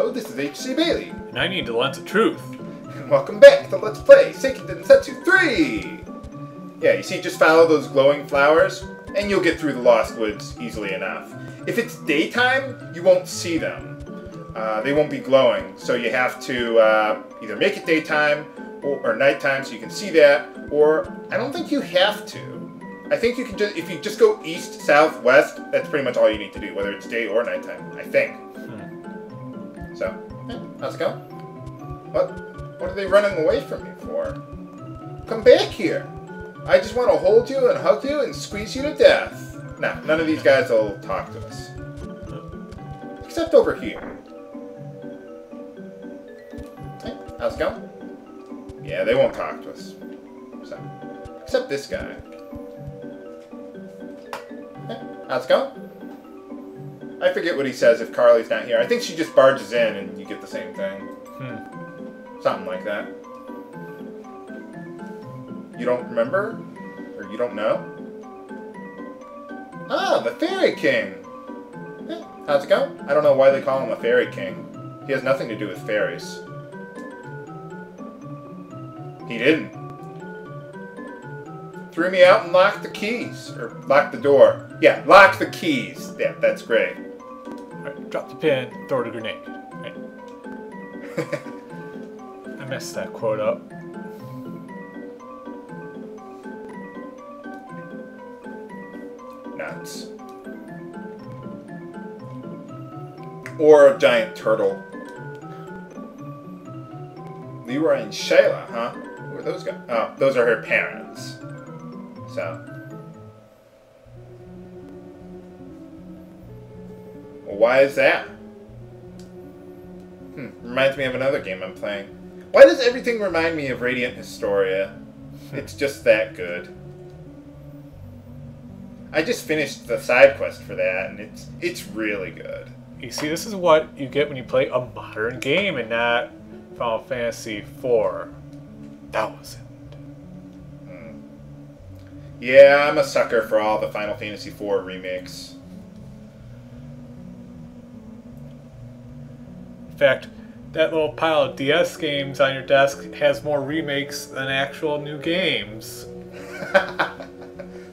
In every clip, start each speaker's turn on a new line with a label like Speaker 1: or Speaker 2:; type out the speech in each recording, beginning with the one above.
Speaker 1: Hello, this is H.C. Bailey.
Speaker 2: And I need the lens of truth.
Speaker 1: And welcome back to Let's Play Seiken Densetsu 3! Yeah, you see, just follow those glowing flowers, and you'll get through the Lost Woods easily enough. If it's daytime, you won't see them. They won't be glowing, so you have to either make it daytime or nighttime so you can see that, or I don't think you have to. I think you can just, if you just go east, south, west, that's pretty much all you need to do, whether it's day or nighttime, I think. So, how's it going? What are they running away from me for? Come back here. I just want to hold you and hug you and squeeze you to death. Nah, none of these guys will talk to us. Except over here. Hey, how's it going? Yeah, they won't talk to us. So, except this guy. Hey, how's it going? I forget what he says if Carly's not here. I think she just barges in and you get the same thing. Something like that. You don't remember? Or you don't know? Ah, the Fairy King! Hey, how's it going? I don't know why they call him a Fairy King. He has nothing to do with fairies. He didn't. Threw me out and locked the keys. Or locked the door. Yeah, lock the keys. Yeah, that's great.
Speaker 2: Alright, drop the pin, throw the grenade. Right. I messed that quote up.
Speaker 1: Nuts. Or a giant turtle. Leroy and Shayla, huh? Who are those guys? Oh, those are her parents. So. Well, why is that? Reminds me of another game I'm playing. Why does everything remind me of Radiant Historia? It's just that good. I just finished the side quest for that, and it's really good.
Speaker 2: You see, this is what you get when you play a modern game and not Final Fantasy IV. That was it.
Speaker 1: Yeah, I'm a sucker for all the Final Fantasy IV remakes.
Speaker 2: In fact, that little pile of DS games on your desk has more remakes than actual new games.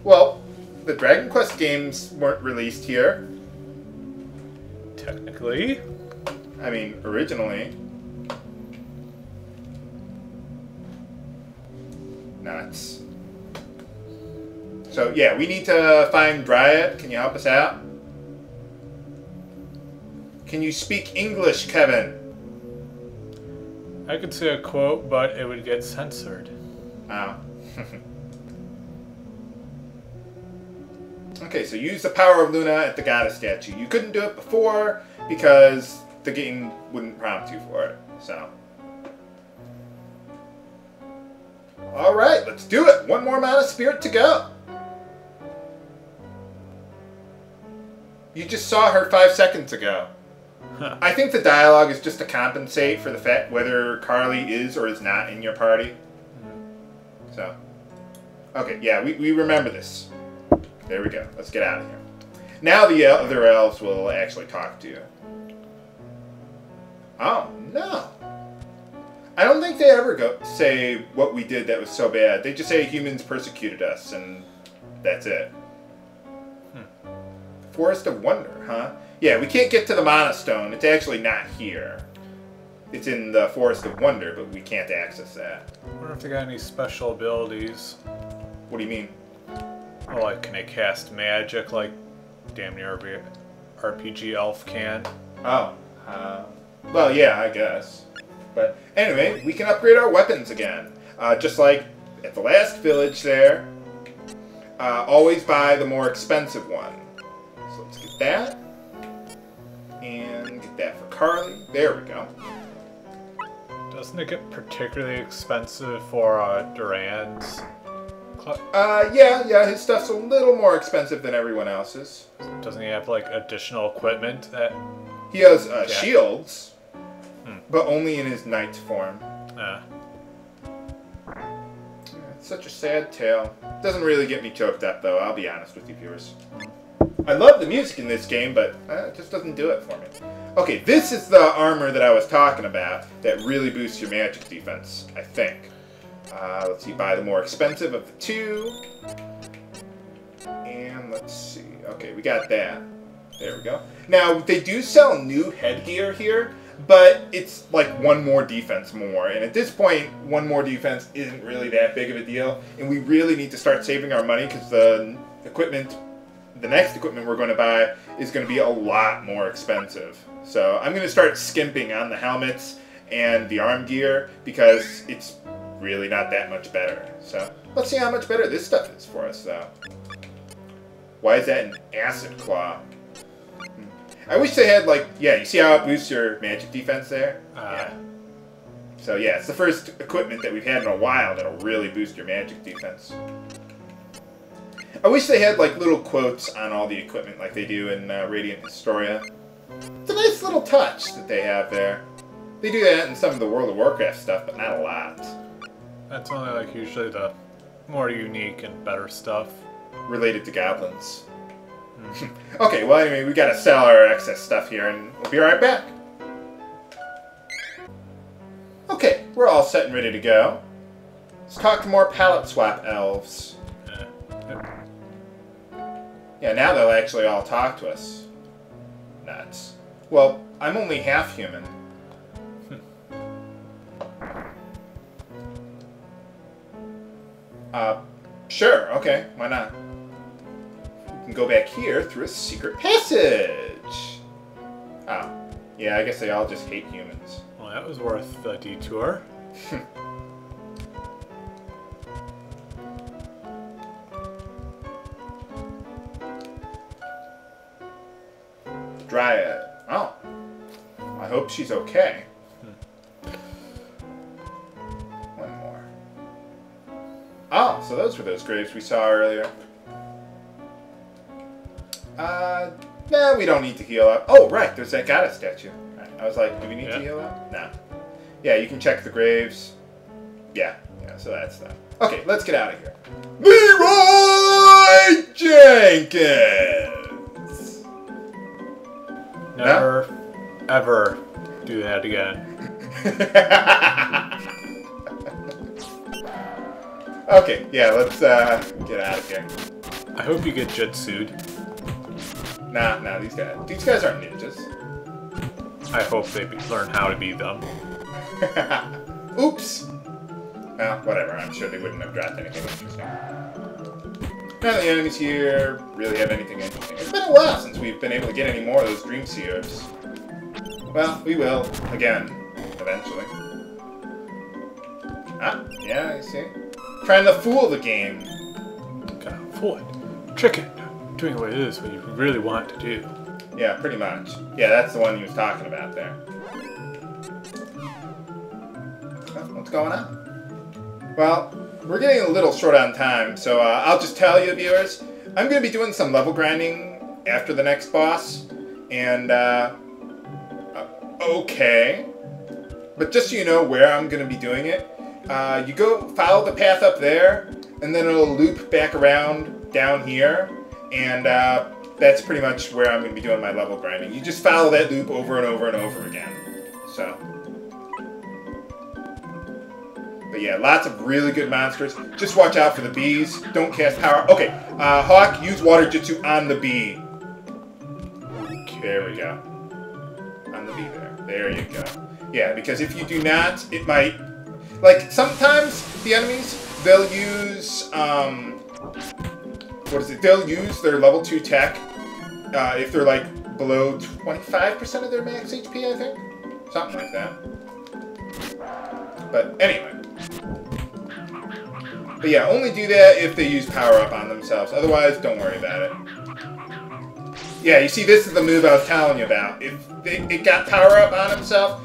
Speaker 1: Well, the Dragon Quest games weren't released here.
Speaker 2: Technically.
Speaker 1: I mean, originally. Nuts. So, yeah, we need to find Dryad. Can you help us out? Can you speak English, Kevin?
Speaker 2: I could say a quote, but it would get censored.
Speaker 1: Oh. Okay, so use the power of Luna at the goddess statue. You couldn't do it before because the game wouldn't prompt you for it. So. Alright, let's do it! One more Mana Spirit to go. You just saw her 5 seconds ago. I think the dialogue is just to compensate for the fact whether Carly is or is not in your party. So. Okay, yeah, we remember this. There we go. Let's get out of here. Now the other elves will actually talk to you. Oh, no. I don't think they ever say what we did that was so bad. They just say humans persecuted us, and that's it. Forest of Wonder, huh? Yeah, we can't get to the Mana Stone. It's actually not here. It's in the Forest of Wonder, but we can't access that.
Speaker 2: I wonder if they got any special abilities.
Speaker 1: What do you mean?
Speaker 2: Oh, like, can they cast magic like damn near every RPG elf can?
Speaker 1: Oh. Well, yeah, I guess. But anyway, we can upgrade our weapons again. Just like at the last village there. Always buy the more expensive one. So let's get that. And get that for Carly. There we go.
Speaker 2: Doesn't it get particularly expensive for Duran's?
Speaker 1: Yeah, his stuff's a little more expensive than everyone else's.
Speaker 2: Doesn't he have, like, additional equipment that...
Speaker 1: He has shields, but only in his knight form. It's such a sad tale. Doesn't really get me choked up, though, I'll be honest with you viewers. I love the music in this game, but it just doesn't do it for me. Okay, this is the armor that I was talking about that really boosts your magic defense, I think. Let's see, buy the more expensive of the two. And let's see. Okay, we got that. There we go. Now, they do sell new headgear here, but it's like one more defense more. And at this point, one more defense isn't really that big of a deal. And we really need to start saving our money because the next equipment we're going to buy is going to be a lot more expensive. So I'm going to start skimping on the helmets and the arm gear because it's really not that much better. So let's see how much better this stuff is for us, though. Why is that an acid claw? I wish they had, like, yeah, you see how it boosts your magic defense there? Yeah. So yeah, it's the first equipment that we've had in a while that'll really boost your magic defense. I wish they had, like, little quotes on all the equipment like they do in Radiant Historia. It's a nice little touch that they have there. They do that in some of the World of Warcraft stuff, but not a lot.
Speaker 2: That's only, like, usually the more unique and better stuff.
Speaker 1: Related to goblins. Okay, well, anyway, we gotta sell our excess stuff here, and we'll be right back. Okay, we're all set and ready to go. Let's talk to more palette swap elves. Yeah, now they'll actually all talk to us. Nuts. Well, I'm only half human. Sure, okay, why not? We can go back here through a secret passage. Oh, yeah, I guess they all just hate humans.
Speaker 2: Well, that was worth the detour.
Speaker 1: Dryad. Oh. I hope she's okay. One more. Oh, so those were those graves we saw earlier. Nah, we don't need to heal up. Oh, right, there's that goddess statue. Right. I was like, do we need to heal up? No. Yeah, you can check the graves. Yeah, so that's that. Okay, let's get out of here. Leroy Jenkins!
Speaker 2: Never, ever do that again.
Speaker 1: Okay, yeah, let's get out of here.
Speaker 2: I hope you get jutsued.
Speaker 1: Nah, these guys aren't ninjas.
Speaker 2: I hope they learn how to be them.
Speaker 1: Oops! Well, whatever, I'm sure they wouldn't have dropped anything interesting. None of the enemies here really have anything interesting. It's been a while since we've been able to get any more of those Dream Seers. Well, we will, again, eventually. Ah, yeah, you see? Trying to fool the game.
Speaker 2: Kind of fool it. Trick it. Doing what it is what you really want to do.
Speaker 1: Yeah, pretty much. Yeah, that's the one he was talking about there. What's going on? Well, we're getting a little short on time, so I'll just tell you, viewers, I'm going to be doing some level grinding after the next boss, and, okay. But just so you know where I'm going to be doing it, you go follow the path up there, and then it'll loop back around down here, and that's pretty much where I'm going to be doing my level grinding. You just follow that loop over and over and over again. So, but yeah, lots of really good monsters. Just watch out for the bees. Don't cast power. Okay, Hawk, use water jutsu on the bee. There we go. On the bee there. There you go. Yeah, because if you do not, it might... Like, sometimes the enemies, they'll use, They'll use their level 2 tech if they're, like, below 25% of their max HP, I think? Something like that. But, anyway. But yeah, only do that if they use power-up on themselves. Otherwise, don't worry about it. Yeah, you see, this is the move I was telling you about. If it got power-up on himself,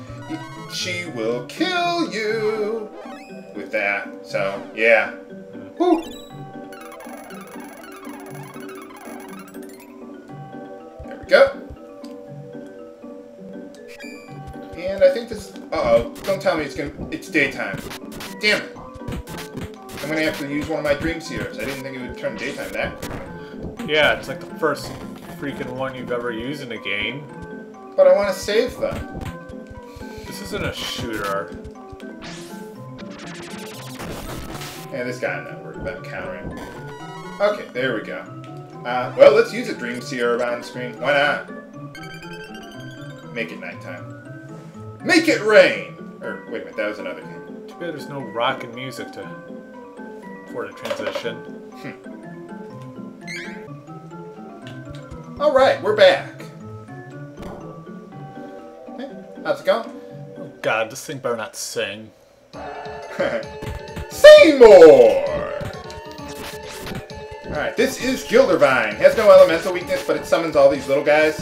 Speaker 1: she will kill you with that. So, yeah. Woo! There we go. And I think this... Uh-oh. Don't tell me it's daytime. Damn it. I'm gonna have to use one of my Dream Seers. I didn't think it would turn daytime that quickly.
Speaker 2: Yeah, it's like the first freaking one you've ever used in a game.
Speaker 1: But I want to save them.
Speaker 2: This isn't a shooter.
Speaker 1: Yeah, this guy I'm not worried about countering. Okay, there we go. Well, let's use a Dream Seer on screen. Why not? Make it nighttime. Make it rain! Or, wait a minute, that was another game.
Speaker 2: Too bad there's no rockin' music for the transition.
Speaker 1: Alright, we're back. Hey, how's it going?
Speaker 2: Oh god, this thing better not sing.
Speaker 1: Seymour! Alright, this is Gildervine. Has no elemental weakness, but it summons all these little guys.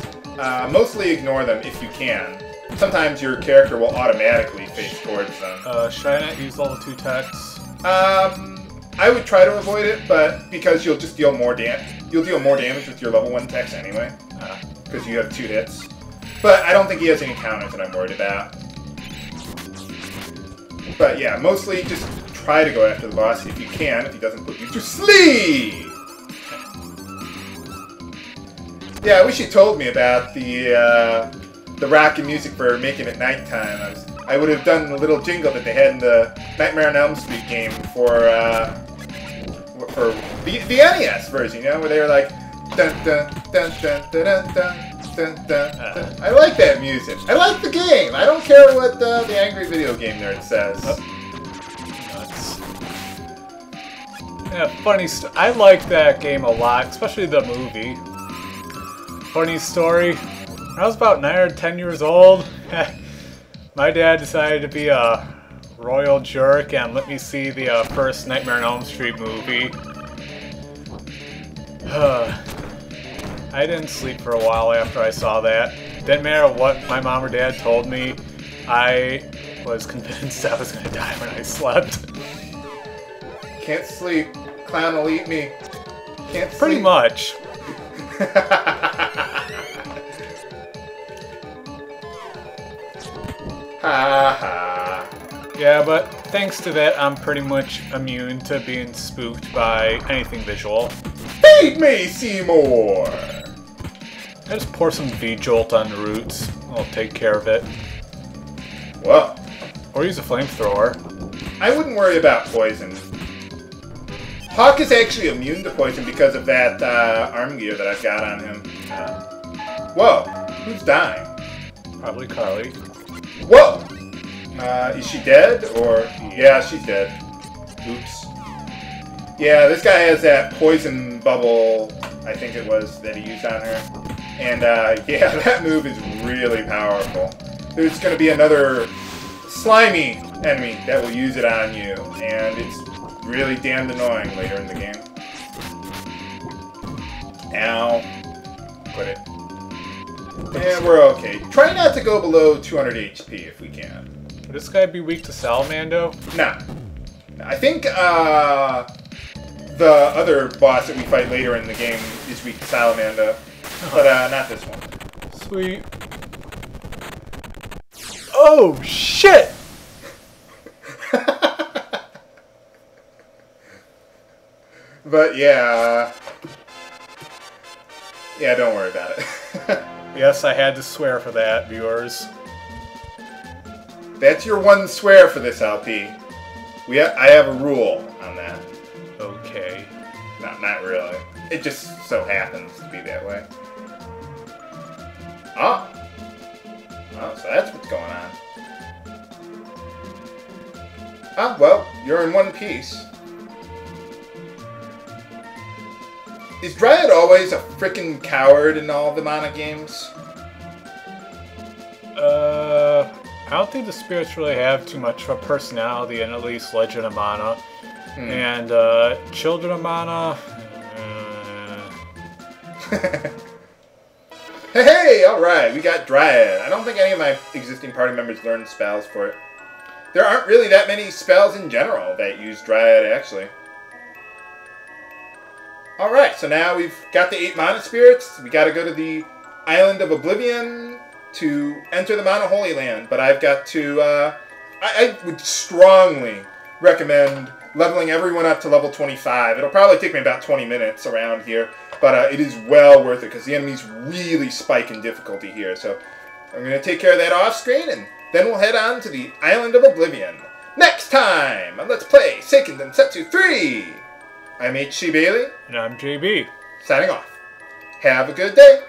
Speaker 1: Mostly ignore them if you can. Sometimes your character will automatically face towards them.
Speaker 2: Should I not use level 2 techs?
Speaker 1: I would try to avoid it, but because you'll just deal more damage. You'll deal more damage with your level 1 techs anyway. Because you have 2 hits. But I don't think he has any counters that I'm worried about. But yeah, mostly just try to go after the boss if you can, if he doesn't put you to sleep! Yeah, I wish you told me about the rock and music for making it nighttime. I would have done the little jingle that they had in the Nightmare on Elm Street game for the NES version, you know, where they were like dun dun dun dun dun dun dun dun dun. I like that music. I like the game. I don't care what the angry video game nerd says.
Speaker 2: Nuts. Yeah, funny. I like that game a lot, especially the movie. Funny story. When I was about 9 or 10 years old, my dad decided to be a royal jerk and let me see the first Nightmare on Elm Street movie. I didn't sleep for a while after I saw that. Didn't matter what my mom or dad told me, I was convinced I was going to die when I slept.
Speaker 1: Can't sleep. Clown will eat me. Can't sleep.
Speaker 2: Pretty much.
Speaker 1: Ha ha.
Speaker 2: Yeah, but thanks to that, I'm pretty much immune to being spooked by anything visual.
Speaker 1: Feed me, Seymour!
Speaker 2: I just pour some V-Jolt on the roots. I'll take care of it.
Speaker 1: Whoa.
Speaker 2: Or use a flamethrower.
Speaker 1: I wouldn't worry about poison. Hawk is actually immune to poison because of that arm gear that I've got on him. Whoa. Who's dying?
Speaker 2: Probably Carly.
Speaker 1: Whoa! Is she dead? Or... Yeah, she's dead. Oops. Yeah, this guy has that poison bubble, I think it was, that he used on her. And, yeah, that move is really powerful. There's going to be another slimy enemy that will use it on you, and it's really damned annoying later in the game. Ow. Quit it. And we're okay. Try not to go below 200 HP if we can.
Speaker 2: Would this guy be weak to Salamando?
Speaker 1: Nah. I think, the other boss that we fight later in the game is weak to Salamanda. But, not this one.
Speaker 2: Sweet. Oh, shit!
Speaker 1: But, yeah. Yeah, don't worry about it.
Speaker 2: Yes, I had to swear for that, viewers.
Speaker 1: That's your one swear for this LP. I have a rule on that.
Speaker 2: Okay.
Speaker 1: No, not really. It just so happens to be that way. Oh. Oh, so that's what's going on. Ah, well, you're in one piece. Is Dryad always a frickin' coward in all the mana games?
Speaker 2: I don't think the spirits really have too much of a personality in at least Legend of Mana. And, Children of Mana...
Speaker 1: Hey, alright, we got Dryad. I don't think any of my existing party members learned spells for it. There aren't really that many spells in general that use Dryad, actually. Alright, so now we've got the 8 mana spirits. We gotta go to the Island of Oblivion to enter the Mana Holy Land. But I've got to, I would strongly recommend leveling everyone up to level 25. It'll probably take me about 20 minutes around here, but it is well worth it because the enemies really spike in difficulty here. So I'm going to take care of that off screen, and then we'll head on to the Island of Oblivion. Next time on Let's Play Seiken Densetsu 3! I'm H.C. Bailey.
Speaker 2: And I'm JB.
Speaker 1: Signing off. Have a good day.